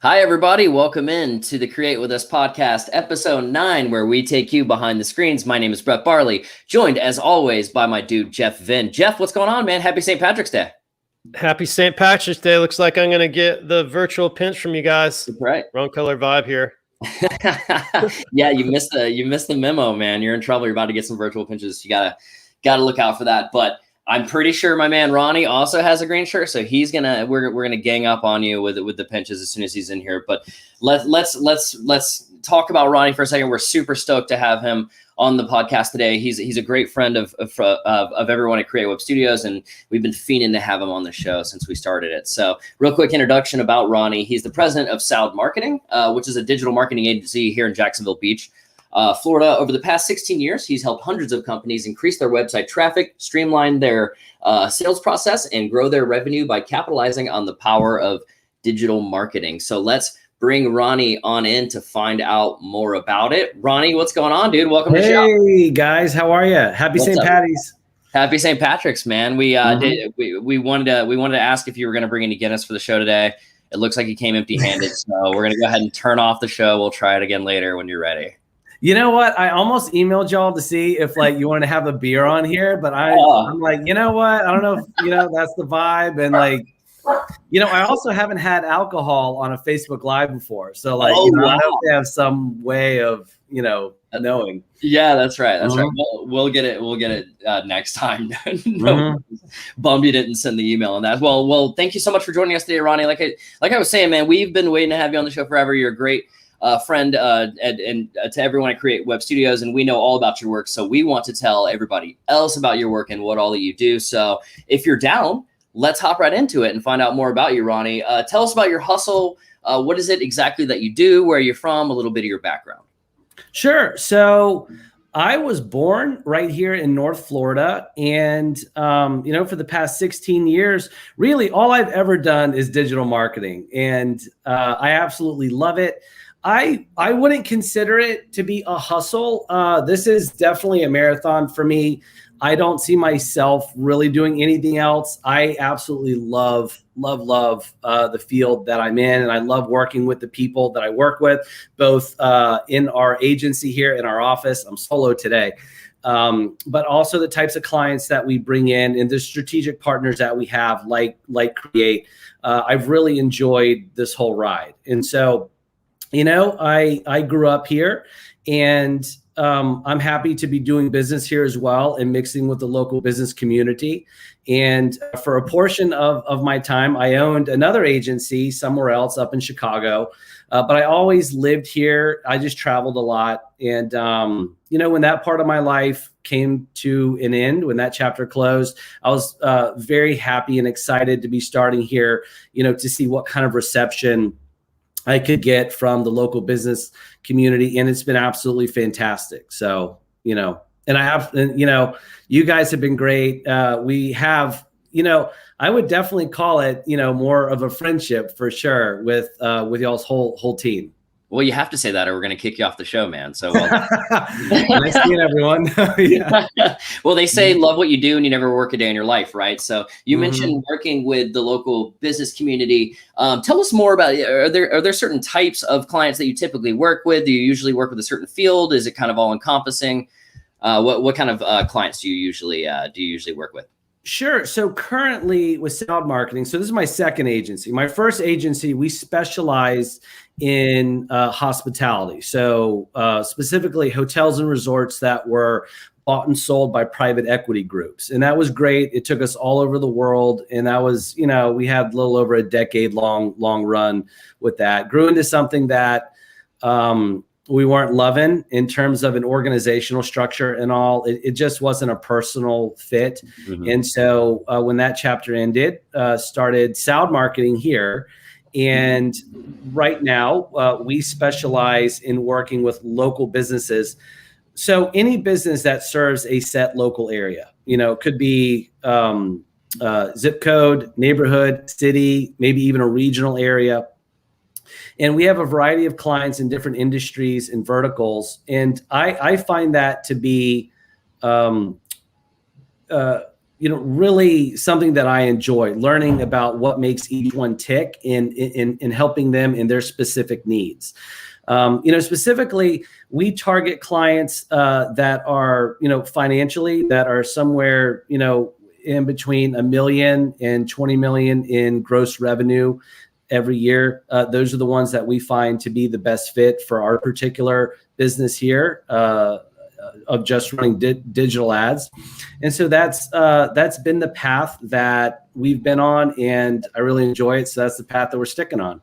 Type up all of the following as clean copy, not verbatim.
Hi, everybody. Welcome in to the Create With Us podcast, episode 9, where we take you behind the screens. My name is Brett Barley, joined as always by my dude, Jeff Vinn. Jeff, what's going on, man? Happy St. Patrick's Day. Happy St. Patrick's Day. Looks like I'm going to get the virtual pinch from you guys. That's right. Wrong color vibe here. Yeah, you missed the memo, man. You're in trouble. You're about to get some virtual pinches. You gotta look out for that. But I'm pretty sure my man Ronnie also has a green shirt, so we're gonna gang up on you with the pinches as soon as he's in here. But let's talk about Ronnie for a second. We're super stoked to have him on the podcast today. He's a great friend of everyone at Create Web Studios, and we've been fiending to have him on the show since we started it. So real quick introduction about Ronnie. He's the president of Soud Marketing, which is a digital marketing agency here in Jacksonville Beach, Florida. Over the past 16 years, he's helped hundreds of companies increase their website traffic, streamline their sales process, and grow their revenue by capitalizing on the power of digital marketing. So let's bring Ronnie on in to find out more about it. Ronnie, what's going on, dude? Welcome to the show. Hey guys, how are you? Happy St. Patty's. Happy St. Patrick's, man. We wanted to ask if you were going to bring any Guinness for the show today. It looks like you came empty-handed, so we're going to go ahead and turn off the show. We'll try it again later when you're ready. You know what? I almost emailed y'all to see if you want to have a beer on here, but I'm like, you know what? I don't know if that's the vibe, and I also haven't had alcohol on a Facebook Live before, so I don't know if they have some way of knowing. Yeah, that's right. That's right. We'll get it next time. No, bummed you didn't send the email on that. Well, thank you so much for joining us today, Ronnie. Like I was saying, man, we've been waiting to have you on the show forever. You're a great friend and to everyone at Create Web Studios, and we know all about your work. So we want to tell everybody else about your work and what all that you do. So if you're down, let's hop right into it and find out more about you, Ronnie. Tell us about your hustle. What is it exactly that you do? Where you're from? A little bit of your background. Sure. So I was born right here in North Florida, and for the past 16 years, really all I've ever done is digital marketing, and I absolutely love it. I wouldn't consider it to be a hustle. This is definitely a marathon for me. I don't see myself really doing anything else. I absolutely love the field that I'm in, and I love working with the people that I work with, both in our agency here in our office. I'm solo today, but also the types of clients that we bring in and the strategic partners that we have, like Create. I've really enjoyed this whole ride, and so I grew up here, and I'm happy to be doing business here as well and mixing with the local business community. And for a portion of my time, I owned another agency somewhere else up in Chicago, but I always lived here. I just traveled a lot. And, when that part of my life came to an end, when that chapter closed, I was very happy and excited to be starting here, to see what kind of reception I could get from the local business community, and it's been absolutely fantastic. So, and you guys have been great. We have, I would definitely call it, more of a friendship for sure with y'all's whole team. Well, you have to say that or we're going to kick you off the show, man. So nice seeing everyone. Yeah. Well, they say love what you do and you never work a day in your life, right? So you mentioned working with the local business community. Tell us more about it. Are there certain types of clients that you typically work with? Do you usually work with a certain field? Is it kind of all encompassing? What kind of clients do you usually work with? Sure. So currently with Soud Marketing, so this is my second agency. My first agency, we specialized in hospitality. So specifically hotels and resorts that were bought and sold by private equity groups. And that was great. It took us all over the world. And that was, we had a little over a decade long run with that. Grew into something that we weren't loving in terms of an organizational structure and all. It just wasn't a personal fit. And so when that chapter ended, started Soud Marketing here. And right now we specialize in working with local businesses. So any business that serves a set local area, could be zip code, neighborhood, city, maybe even a regional area. And we have a variety of clients in different industries and verticals. And I find that to be, really something that I enjoy, learning about what makes each one tick in helping them in their specific needs. Specifically, we target clients that are, financially, that are somewhere, in between $1 million and $20 million in gross revenue every year. Those are the ones that we find to be the best fit for our particular business here of just running digital ads. And so that's been the path that we've been on, and I really enjoy it. So that's the path that we're sticking on.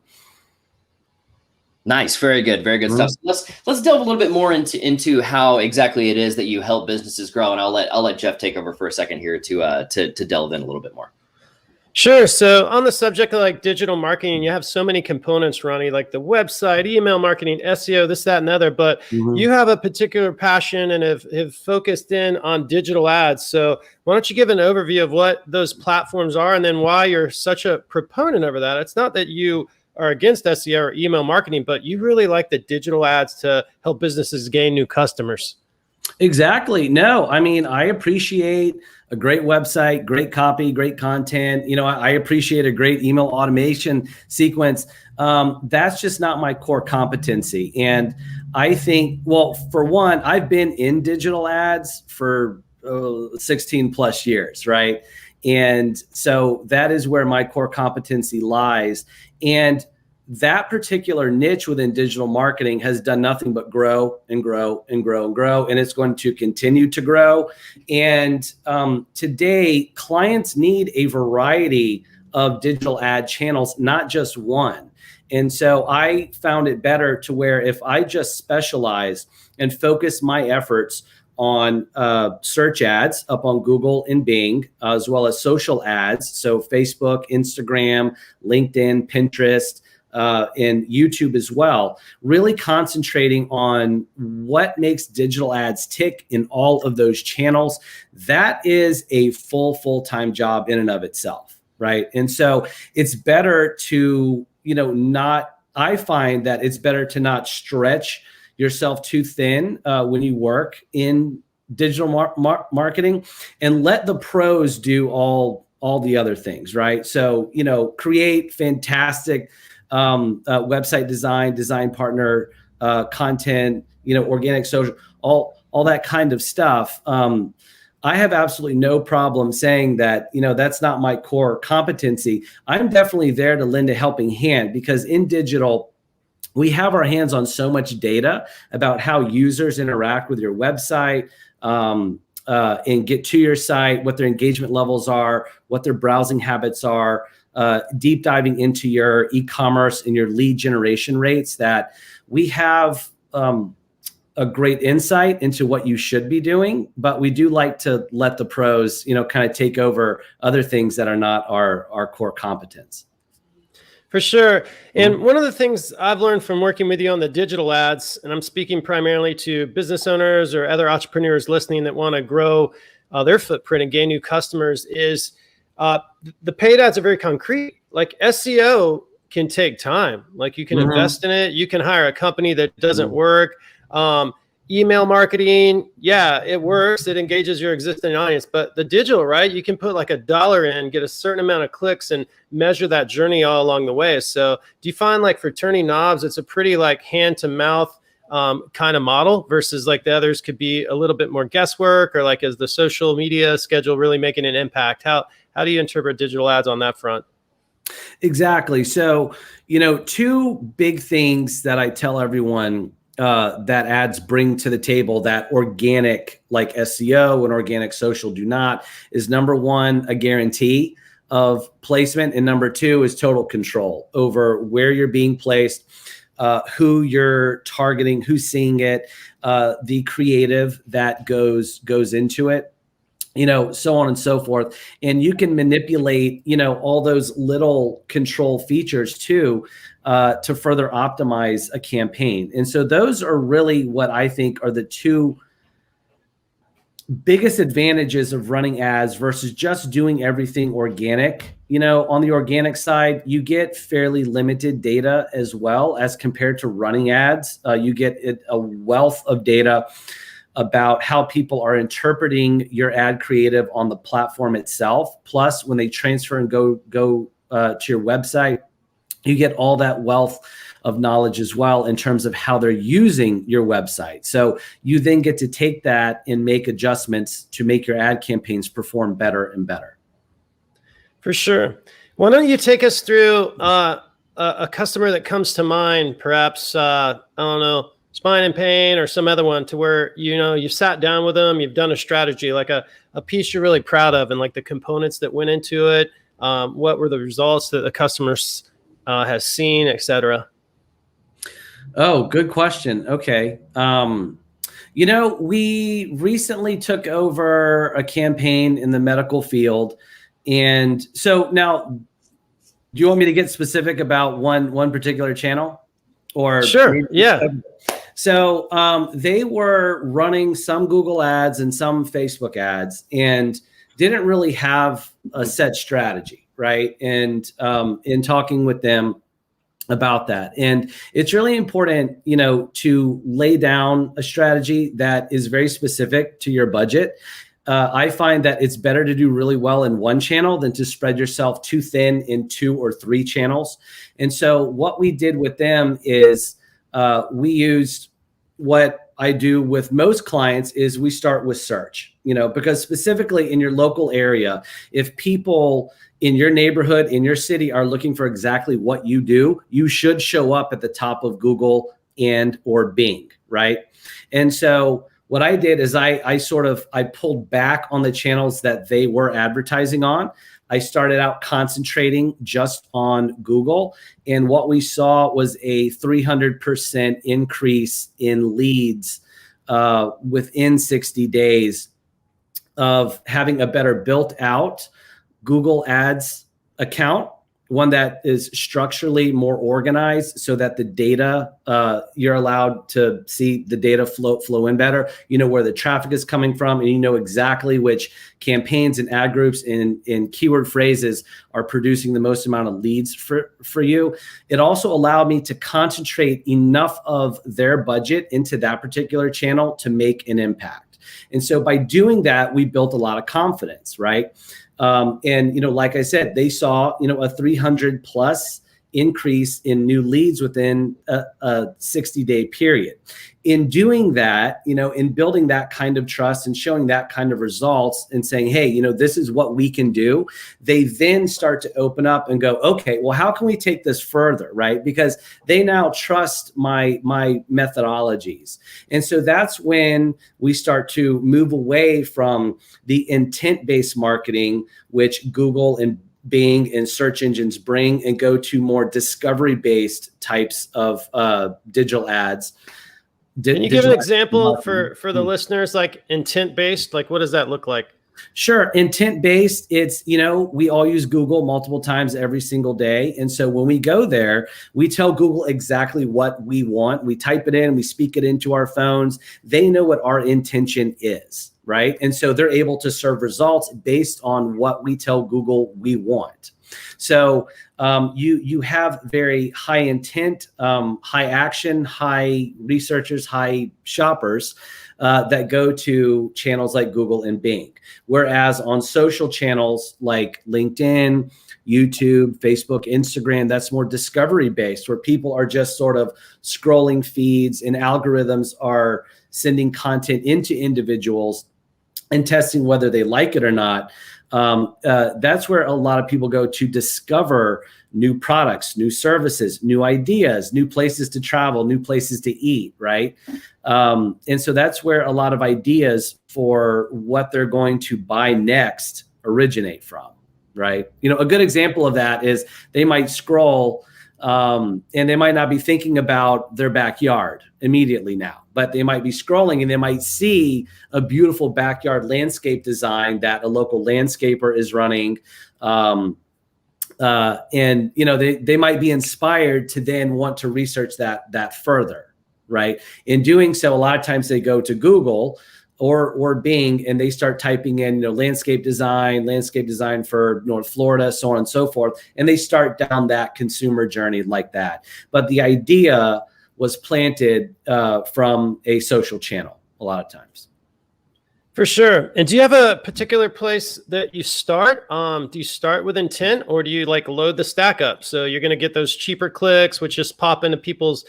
Nice. Very good. Very good stuff. So let's delve a little bit more into how exactly it is that you help businesses grow. And I'll let Jeff take over for a second here to delve in a little bit more. Sure. So on the subject of like digital marketing, you have so many components, Ronnie, like the website, email marketing, SEO, this, that, and other, but you have a particular passion and have focused in on digital ads. So why don't you give an overview of what those platforms are and then why you're such a proponent over that? It's not that you are against SEO or email marketing, but you really like the digital ads to help businesses gain new customers. Exactly. No, I mean, I appreciate a great website, great copy, great content. I appreciate a great email automation sequence. That's just not my core competency. And I think, well, for one, I've been in digital ads for 16 plus years, right? And so that is where my core competency lies. And that particular niche within digital marketing has done nothing but grow and grow and grow and grow, and it's going to continue to grow. And today, clients need a variety of digital ad channels, not just one. And so I found it better to where if I just specialize and focus my efforts on search ads up on Google and Bing, as well as social ads, so Facebook, Instagram, LinkedIn, Pinterest, and YouTube as well, really concentrating on what makes digital ads tick in all of those channels. That is a full-time job in and of itself, right? And so it's better to, I find that it's better to not stretch yourself too thin when you work in digital marketing, and let the pros do all the other things, right? So, create fantastic website design partner, content, organic social, all that kind of stuff. I have absolutely no problem saying that, that's not my core competency. I'm definitely there to lend a helping hand, because in digital, we have our hands on so much data about how users interact with your website, and get to your site, what their engagement levels are, what their browsing habits are, deep diving into your e-commerce and your lead generation rates, that we have a great insight into what you should be doing, but we do like to let the pros, kind of take over other things that are not our core competence. For sure. And one of the things I've learned from working with you on the digital ads, and I'm speaking primarily to business owners or other entrepreneurs listening that want to grow their footprint and gain new customers, is the paid ads are very concrete. Like SEO can take time. Like you can invest in it. You can hire a company that doesn't work. Email marketing, yeah, it works. It engages your existing audience. But the digital, right? You can put like $1 in, get a certain amount of clicks, and measure that journey all along the way. So do you find like for turning knobs, it's a pretty like hand to mouth kind of model versus like the others could be a little bit more guesswork, or like is the social media schedule really making an impact? How do you interpret digital ads on that front? Exactly. So, two big things that I tell everyone that ads bring to the table that organic, like SEO and organic social, do not, is number one, a guarantee of placement. And number two is total control over where you're being placed, who you're targeting, who's seeing it, the creative that goes into it, so on and so forth. And you can manipulate, all those little control features too, to further optimize a campaign. And so those are really what I think are the two biggest advantages of running ads versus just doing everything organic. On the organic side, you get fairly limited data as well as compared to running ads. You get a wealth of data about how people are interpreting your ad creative on the platform itself. Plus, when they transfer and go to your website, you get all that wealth of knowledge as well in terms of how they're using your website. So you then get to take that and make adjustments to make your ad campaigns perform better and better. For sure. Why don't you take us through a customer that comes to mind, perhaps, I don't know, Spine and Pain or some other one, to where, you've sat down with them, you've done a strategy, like a piece you're really proud of, and like the components that went into it. What were the results that the customers has seen, et cetera? Oh, good question. Okay. We recently took over a campaign in the medical field. And so now, do you want me to get specific about one particular channel? Or sure, yeah. So they were running some Google ads and some Facebook ads and didn't really have a set strategy, right? And in talking with them about that. And it's really important, to lay down a strategy that is very specific to your budget. I find that it's better to do really well in one channel than to spread yourself too thin in 2 or 3 channels. And so what we did with them is we used what I do with most clients is we start with search, because specifically in your local area, if people in your neighborhood, in your city are looking for exactly what you do, you should show up at the top of Google and or Bing, right? And so what I did is I pulled back on the channels that they were advertising on. I started out concentrating just on Google. And what we saw was a 300% increase in leads within 60 days of having a better built out Google Ads account, one that is structurally more organized so that the data, you're allowed to see the data flow in better. You know where the traffic is coming from, and you know exactly which campaigns and ad groups and keyword phrases are producing the most amount of leads for you. It also allowed me to concentrate enough of their budget into that particular channel to make an impact. And so by doing that, we built a lot of confidence, right? And, like I said, they saw, a 300 plus increase in new leads within a 60-day period. In doing that, in building that kind of trust and showing that kind of results and saying, hey, this is what we can do, they then start to open up and go, okay, well, how can we take this further, right? Because they now trust my methodologies. And so that's when we start to move away from the intent-based marketing, which Google and Bing and search engines bring, and go to more discovery-based types of digital ads. Can you give an example for the listeners, like intent-based? Like, what does that look like? Sure. Intent-based, it's, we all use Google multiple times every single day. And so when we go there, we tell Google exactly what we want. We type it in, we speak it into our phones. They know what our intention is, right? And so they're able to serve results based on what we tell Google we want. So you have very high intent, high action, high researchers, high shoppers that go to channels like Google and Bing. Whereas on social channels like LinkedIn, YouTube, Facebook, Instagram, that's more discovery based, where people are just sort of scrolling feeds and algorithms are sending content into individuals and testing whether they like it or not. That's where a lot of people go to discover new products, new services, new ideas, new places to travel, new places to eat, right? And so that's where a lot of ideas for what they're going to buy next originate from, right? A good example of that is they might scroll and they might not be thinking about their backyard immediately now, but they might be scrolling and they might see a beautiful backyard landscape design that a local landscaper is running. And they might be inspired to then want to research that further, right? In doing so, a lot of times they go to Google or Bing and they start typing in, landscape design for North Florida, so on and so forth. And they start down that consumer journey like that. But the idea was planted from a social channel a lot of times. For sure. And do you have a particular place that you start? Do you start with intent, or do you like load the stack up? So you're going to get those cheaper clicks, which just pop into people's,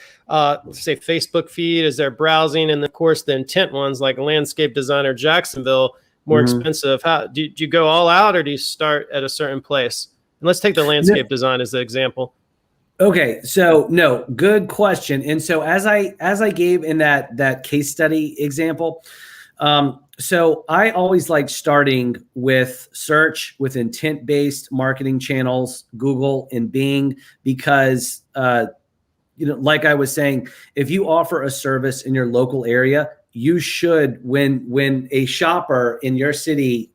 say, Facebook feed as they're browsing. And of course, the intent ones like landscape designer Jacksonville, more expensive. How do you go all out, or do you start at a certain place? And let's take the landscape design as the example. Okay, so no, good question. And so as I gave in that case study example, so I always like starting with search, with intent-based marketing channels, Google and Bing, because like I was saying, if you offer a service in your local area, you should, when a shopper in your city,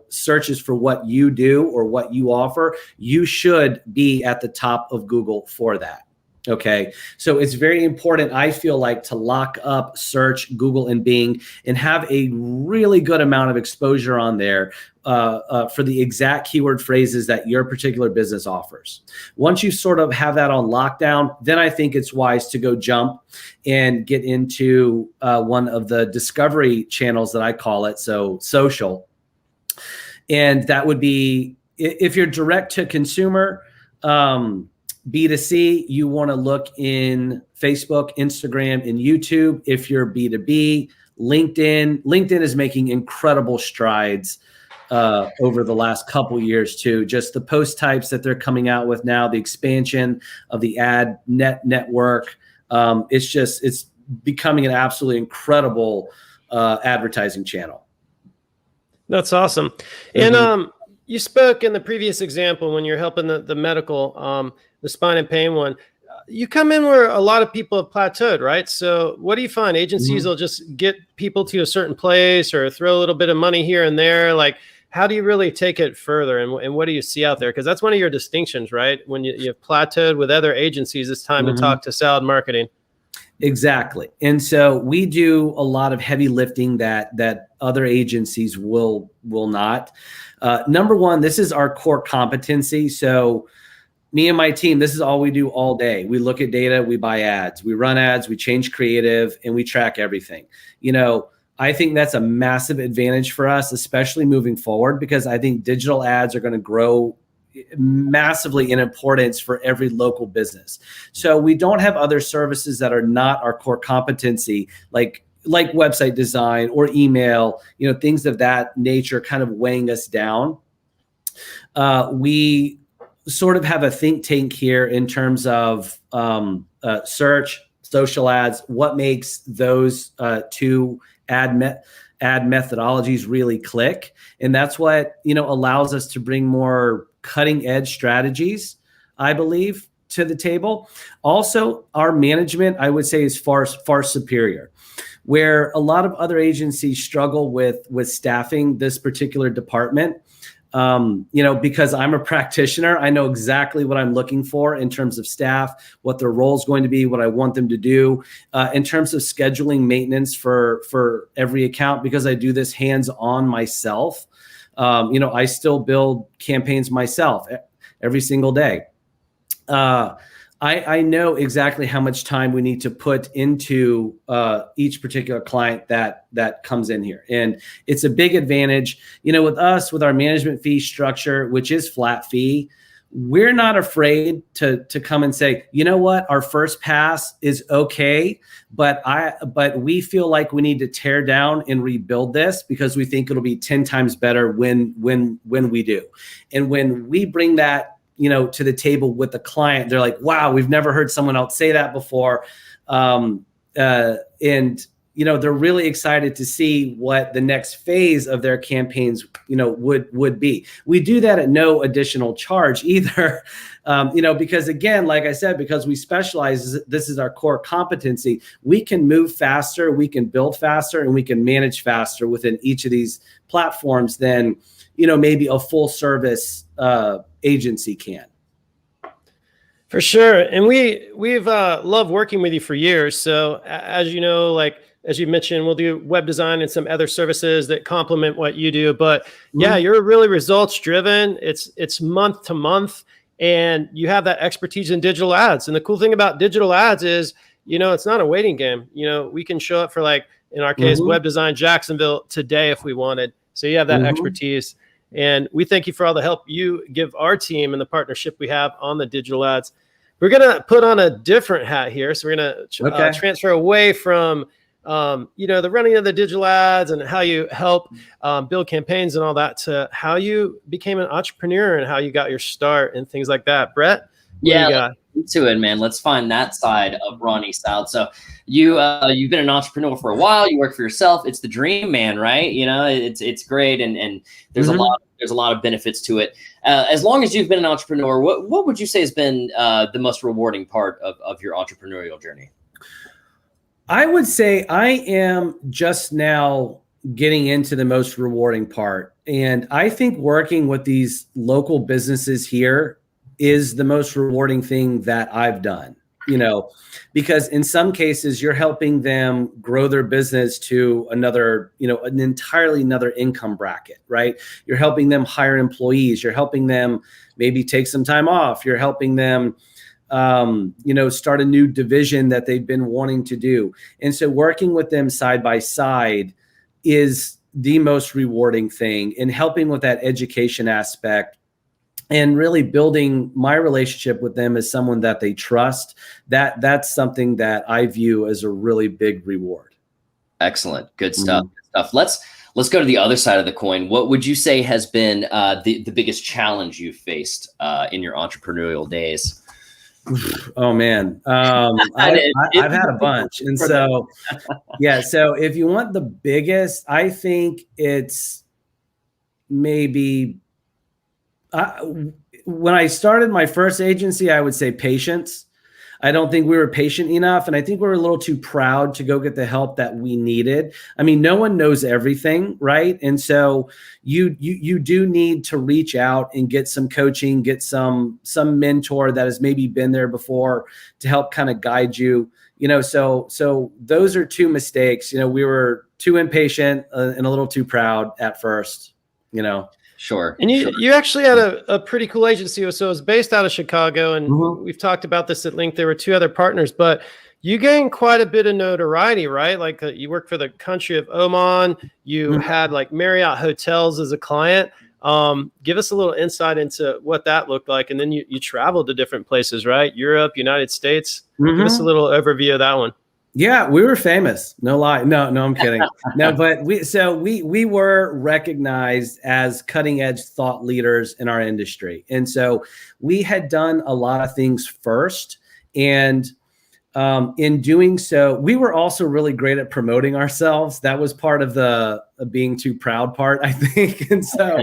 searches for what you do or what you offer, you should be at the top of Google for that. Okay. So it's very important, I feel like, to lock up search, Google and Bing, and have a really good amount of exposure on there for the exact keyword phrases that your particular business offers. Once you sort of have that on lockdown, then I think it's wise to go jump and get into one of the discovery channels that I call it. So social. And that would be, if you're direct to consumer, B2C, you want to look in Facebook, Instagram, and YouTube. If you're B2B, LinkedIn is making incredible strides over the last couple years too. Just the post types that they're coming out with now, the expansion of the ad network. It's becoming an absolutely incredible advertising channel. That's awesome. And you spoke in the previous example when you're helping the medical, the spine and pain one. You come in where a lot of people have plateaued, right? So what do you find? Agencies will just get people to a certain place or throw a little bit of money here and there. Like, how do you really take it further? And what do you see out there? Because that's one of your distinctions, right? When you've plateaued with other agencies, it's time to talk to Soud Marketing. Exactly. And so we do a lot of heavy lifting that other agencies will not. Number one, this is our core competency. So me and my team, this is all we do all day. We look at data, we buy ads, we run ads, we change creative, and we track everything. I think that's a massive advantage for us, especially moving forward, because I think digital ads are going to grow massively in importance for every local business. So we don't have other services that are not our core competency, like website design or email, things of that nature kind of weighing us down. We sort of have a think tank here in terms of search, social ads, what makes those two ad methodologies really click. And that's what, allows us to bring more cutting edge strategies, I believe, to the table. Also, our management, I would say, is far superior. Where a lot of other agencies struggle with staffing this particular department, because I'm a practitioner, I know exactly what I'm looking for in terms of staff, what their role is going to be, what I want them to do, in terms of scheduling maintenance for every account, because I do this hands-on myself. I still build campaigns myself every single day. I know exactly how much time we need to put into each particular client that comes in here. And it's a big advantage, with us, with our management fee structure, which is flat fee. We're not afraid to come and say, what, our first pass is okay, but we feel like we need to tear down and rebuild this because we think it'll be 10 times better when we do. And when we bring that to the table with the client, they're like, wow, we've never heard someone else say that before. They're really excited to see what the next phase of their campaigns, would be. We do that at no additional charge either, because again, like I said, because we specialize, this is our core competency, we can move faster, we can build faster, and we can manage faster within each of these platforms than, maybe a full service agency can. For sure. And we've loved working with you for years. So as you know, as you mentioned, we'll do web design and some other services that complement what you do. But yeah, you're really results driven. It's month to month, and you have that expertise in digital ads. And the cool thing about digital ads is, it's not a waiting game. We can show up for in our case, web design Jacksonville today if we wanted. So you have that expertise. And we thank you for all the help you give our team and the partnership we have on the digital ads. We're going to put on a different hat here. So we're going to transfer away from, the running of the digital ads and how you help build campaigns and all that to how you became an entrepreneur and how you got your start and things like that. Brett? Yeah, to it, man. Let's find that side of Ronnie Soud. So you've been an entrepreneur for a while. You work for yourself. It's the dream, man, right? It's great, and there's a lot of benefits to it. As long as you've been an entrepreneur, what would you say has been the most rewarding part of your entrepreneurial journey? I would say I am just now getting into the most rewarding part, and I think working with these local businesses here is the most rewarding thing that I've done, because in some cases you're helping them grow their business to another, an entirely another income bracket, right? You're helping them hire employees. You're helping them maybe take some time off. You're helping them, start a new division that they've been wanting to do. And so working with them side by side is the most rewarding thing, and helping with that education aspect and really building my relationship with them as someone that they trust. That's something that I view as a really big reward. Excellent. Good stuff. Good stuff. Let's go to the other side of the coin. What would you say has been the biggest challenge you've faced in your entrepreneurial days? Oh man. I've had a bunch. And so, so if you want the biggest, I think it's maybe, when I started my first agency, I would say patience. I don't think we were patient enough. And I think we were a little too proud to go get the help that we needed. I mean, no one knows everything, right? And so you do need to reach out and get some coaching, get some mentor that has maybe been there before to help kind of guide you, so those are two mistakes. We were too impatient and a little too proud at first, Sure. And you actually had a pretty cool agency. So it was based out of Chicago, and we've talked about this at length. There were two other partners, but you gained quite a bit of notoriety, right? Like you worked for the country of Oman. You had like Marriott hotels as a client. Give us a little insight into what that looked like. And then you traveled to different places, right? Europe, United States. Give us a little overview of that one. Yeah, we were famous. No lie. No, I'm kidding. No, but we were recognized as cutting edge thought leaders in our industry. And so we had done a lot of things first. And in doing so, we were also really great at promoting ourselves. That was part of the being too proud part, I think. And so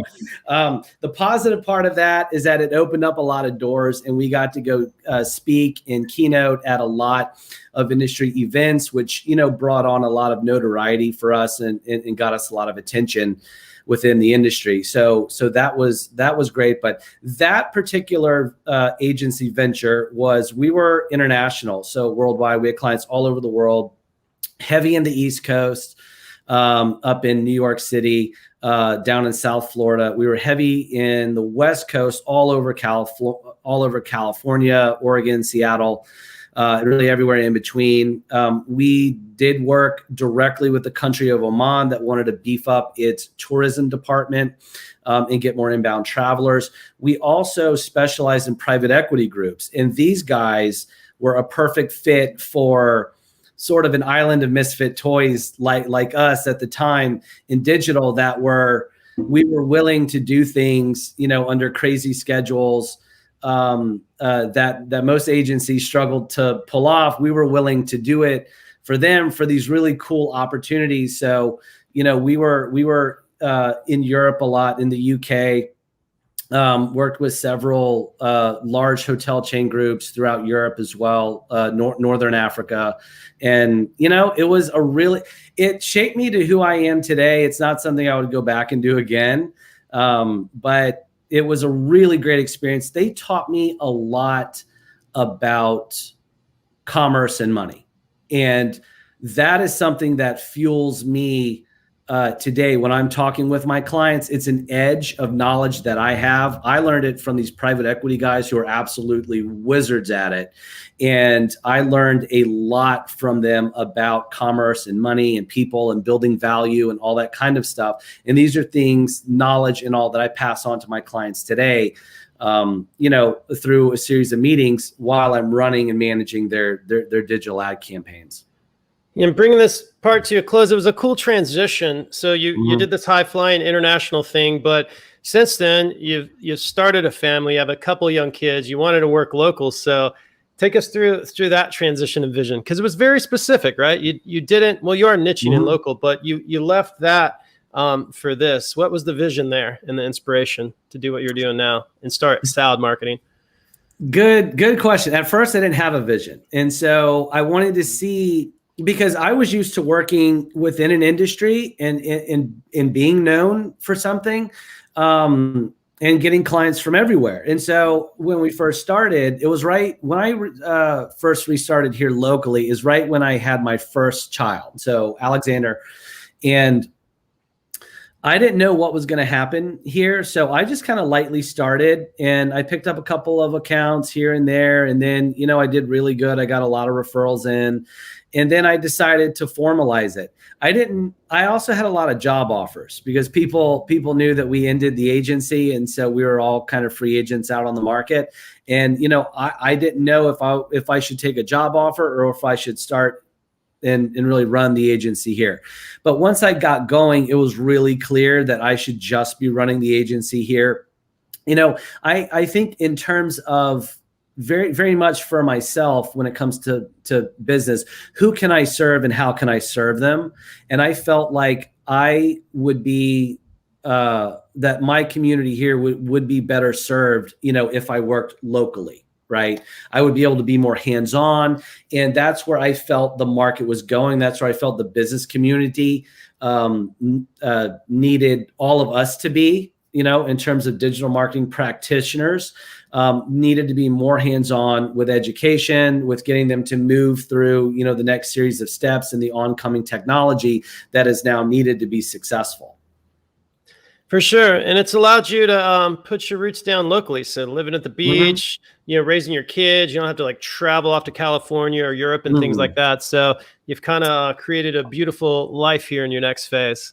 the positive part of that is that it opened up a lot of doors, and we got to go speak and keynote at a lot of industry events, which, brought on a lot of notoriety for us and got us a lot of attention within the industry. So that was great. But that particular agency venture we were international. So worldwide, we had clients all over the world, heavy in the East Coast, up in New York City, down in South Florida. We were heavy in the West Coast, all over California, Oregon, Seattle, really everywhere in between. We did work directly with the country of Oman that wanted to beef up its tourism department and get more inbound travelers. We also specialized in private equity groups, and these guys were a perfect fit for sort of an island of misfit toys like us at the time in digital, that we were willing to do things, under crazy schedules that most agencies struggled to pull off. We were willing to do it for them for these really cool opportunities. So, we were in Europe a lot, in the UK, worked with several large hotel chain groups throughout Europe as well, Northern Africa. And, it shaped me to who I am today. It's not something I would go back and do again. But it was a really great experience. They taught me a lot about commerce and money. And that is something that fuels me today when I'm talking with my clients. It's an edge of knowledge that I have. I learned it from these private equity guys who are absolutely wizards at it. And I learned a lot from them about commerce and money and people and building value and all that kind of stuff. And these are things, knowledge and all that I pass on to my clients today, through a series of meetings while I'm running and managing their digital ad campaigns. And bringing this part to a close, it was a cool transition. So you did this high flying international thing, but since then you've started a family, you have a couple of young kids, you wanted to work local. So take us through that transition of vision, because it was very specific, right? You didn't, well, you are niching in local, but you left that for this. What was the vision there and the inspiration to do what you're doing now and start Soud Marketing? Good question. At first I didn't have a vision. And so I wanted to see, because I was used to working within an industry and being known for something, and getting clients from everywhere. And so when we first started, it was right when I first restarted here locally, is right when I had my first child, so Alexander. And I didn't know what was going to happen here. So I just kind of lightly started, and I picked up a couple of accounts here and there. And then, I did really good. I got a lot of referrals in. And then I decided to formalize it. I also had a lot of job offers because people knew that we ended the agency. And so we were all kind of free agents out on the market. And, I didn't know if I should take a job offer or if I should start and really run the agency here. But once I got going, it was really clear that I should just be running the agency here. I think in terms of very, very much for myself when it comes to business, who can I serve and how can I serve them? And I felt like I would be, that my community here would be better served, if I worked locally, right? I would be able to be more hands-on. And that's where I felt the market was going. That's where I felt the business community needed all of us to be, in terms of digital marketing practitioners. Needed to be more hands-on with education, with getting them to move through, the next series of steps and the oncoming technology that is now needed to be successful. For sure. And it's allowed you to put your roots down locally. So living at the beach, raising your kids, you don't have to travel off to California or Europe and things like that. So you've kind of created a beautiful life here in your next phase.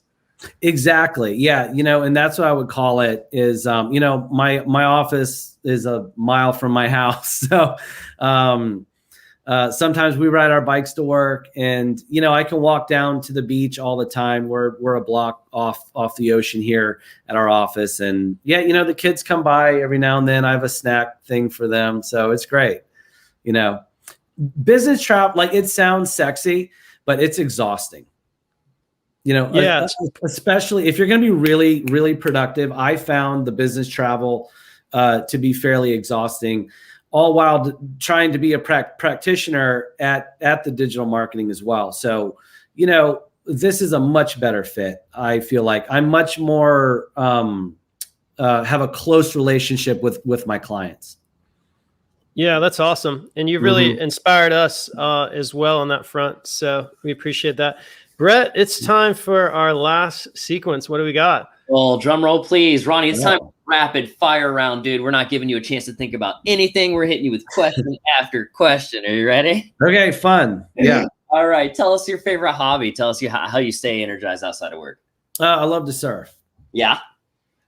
Exactly. Yeah. And that's what I would call it is, my office is a mile from my house. So, sometimes we ride our bikes to work, and, I can walk down to the beach all the time. We're a block off the ocean here at our office. And the kids come by every now and then. I have a snack thing for them. So it's great. Business travel, it sounds sexy, but it's exhausting. Especially if you're going to be really, really productive. I found the business travel to be fairly exhausting, all while trying to be a practitioner at the digital marketing as well. So, this is a much better fit. I feel like I'm much more have a close relationship with my clients. Yeah, that's awesome. And you've really inspired us as well on that front. So we appreciate that. Brett, it's time for our last sequence. What do we got? Well, drum roll, please. Ronnie, it's time for rapid fire round, dude. We're not giving you a chance to think about anything. We're hitting you with question after question. Are you ready? Okay, fun. Yeah. All right. Tell us your favorite hobby. Tell us how you stay energized outside of work. I love to surf. Yeah.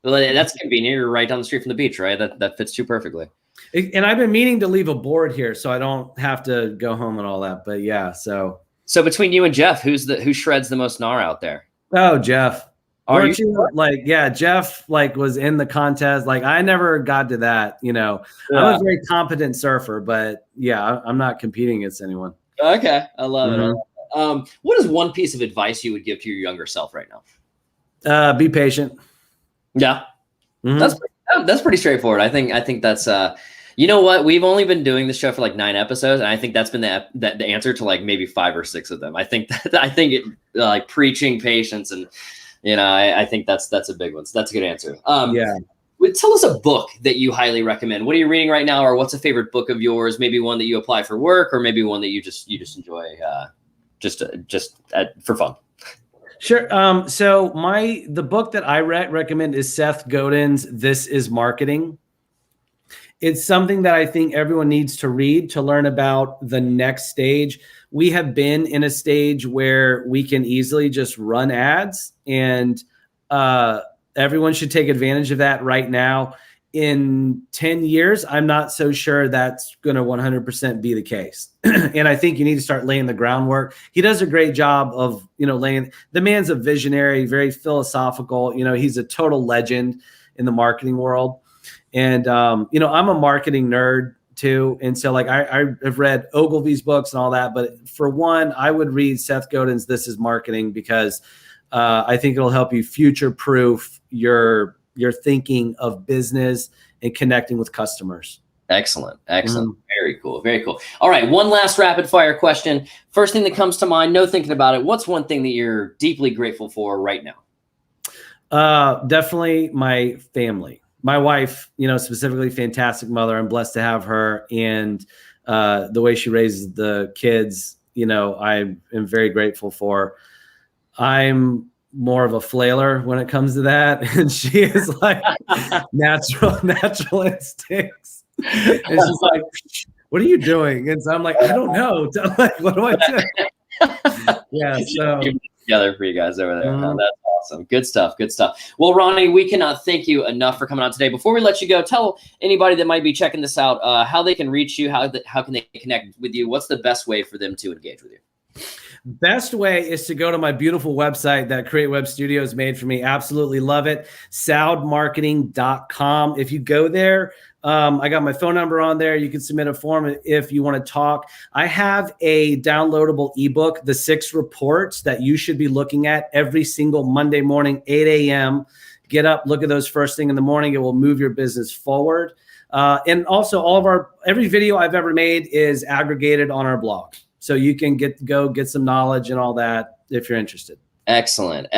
Well, that's convenient. You're right down the street from the beach, right? That fits you perfectly. And I've been meaning to leave a board here so I don't have to go home and all that. But yeah, So between you and Jeff, who shreds the most gnar out there? Oh, Jeff. Are you Jeff was in the contest. I never got to that, I'm a very competent surfer, but yeah, I'm not competing against anyone. Okay. I love it. What is one piece of advice you would give to your younger self right now? Be patient. Yeah. That's pretty straightforward. I think that's, you know what? We've only been doing this show for 9 episodes, and I think that's been the answer to maybe 5 or 6 of them. I think preaching patience, and I think that's a big one. So that's a good answer. Tell us a book that you highly recommend. What are you reading right now, or what's a favorite book of yours? Maybe one that you apply for work, or maybe one that you just enjoy just for fun. Sure. So the book that I recommend is Seth Godin's This Is Marketing. It's something that I think everyone needs to read to learn about the next stage. We have been in a stage where we can easily just run ads, and everyone should take advantage of that right now. In 10 years, I'm not so sure that's going to 100% be the case. And I think you need to start laying the groundwork. He does a great job of, the man's a visionary, very philosophical. He's a total legend in the marketing world. And, I'm a marketing nerd too. And so I have read Ogilvy's books and all that. But for one, I would read Seth Godin's This Is Marketing, because I think it'll help you future-proof your thinking of business and connecting with customers. Excellent. Very cool. Very cool. All right. One last rapid fire question. First thing that comes to mind, no thinking about it. What's one thing that you're deeply grateful for right now? Definitely my family. My wife, specifically, fantastic mother. I'm blessed to have her, and the way she raises the kids, I am very grateful for. I'm more of a flailer when it comes to that, and she is like natural instincts. And she's like, "What are you doing?" And so I'm like, "I don't know." I'm like, "What do I do?" Yeah, so together for you guys over there. Oh, that's awesome. Good stuff. Well, Ronnie, we cannot thank you enough for coming on today. Before we let you go, tell anybody that might be checking this out how they can reach you, how can they connect with you? What's the best way for them to engage with you? Best way is to go to my beautiful website that Create Web Studios made for me. Absolutely love it. soudmarketing.com. If you go there, I got my phone number on there. You can submit a form if you want to talk. I have a downloadable ebook, The 6 Reports that you should be looking at every single Monday morning, 8 a.m. Get up, look at those first thing in the morning. It will move your business forward. And also every video I've ever made is aggregated on our blog. So you can get some knowledge and all that if you're interested. Excellent.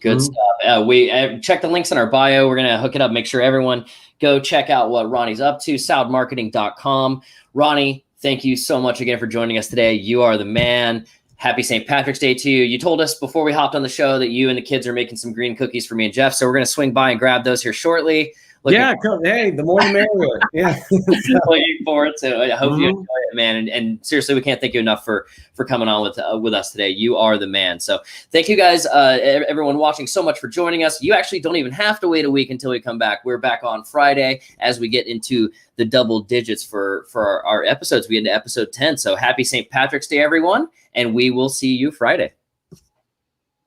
Good stuff. We check the links in our bio. We're going to hook it up. Make sure everyone go check out what Ronnie's up to, soudmarketing.com. Ronnie, thank you so much again for joining us today. You are the man. Happy St. Patrick's Day to you. You told us before we hopped on the show that you and the kids are making some green cookies for me and Jeff. So we're going to swing by and grab those here shortly. Hey, the more the merrier. Yeah. Looking forward to it. I hope you enjoy it, man. And seriously, we can't thank you enough for coming on with us today. You are the man. So thank you guys, everyone watching, so much for joining us. You actually don't even have to wait a week until we come back. We're back on Friday as we get into the double digits for our episodes. We get into episode 10. So happy St. Patrick's Day, everyone. And we will see you Friday.